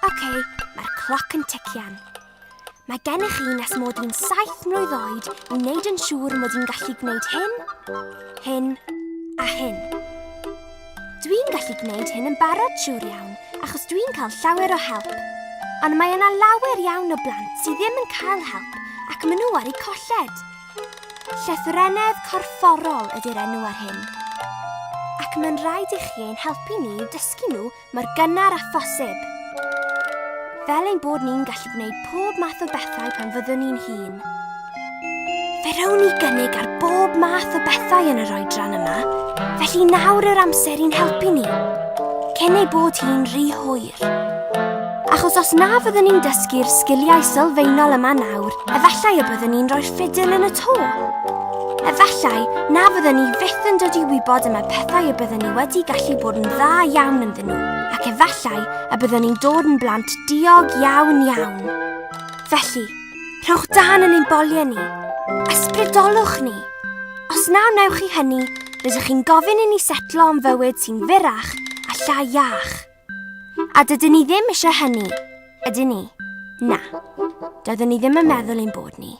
Mae'r cloc yn tician. Mae gennych chi nes mod i'n 7 mlwydd oed i wneud yn siŵr mod i'n gallu gwneud hyn, hyn a hyn. Dwi'n gallu gwneud hyn yn barod siŵr iawn achos dwi'n cael llawer o help. Ond mae yna lawer iawn o blant sydd ddim yn cael help ac maen nhw ar eu colled. Llythrennedd corfforol ydy'r enw ar hyn. Ac mae'n rhaid i chi ein helpu ni i'w dysgu nhw mor gynnar a phosib. Fel ein bod ni'n gallu gwneud pob math o bethau pan fyddwn ni'n hŷn. Fe rawn ni gynnig ar bob math o bethau yn yr oedran yma, felly nawr yw'r amser i'n helpu ni, cyn ei bod hi'n rhy hwyr. Achos os na fyddwn ni'n dysgu'r sgiliau sylfaenol yma nawr, efallai y byddwn ni'n rhoi'r ffidil yn y to. Efallai na fyddwn ni fyth yn dod i wybod am y pethau y byddwn ni wedi gallu bod yn dda iawn ynddyn nhw, ac efallai y byddwn ni'n dod yn blant diog iawn iawn. Felly, rhowch dan yn ein boliau ni, ysbrydolwch ni. Os na wnewch chi hynny, rydych chi'n gofyn i ni setlo am fywyd sy'n fyrach a llai iach. A dydyn ni ddim eisiau hynny, ydyn ni? Na, doeddwn ni ddim yn meddwl ein bod ni.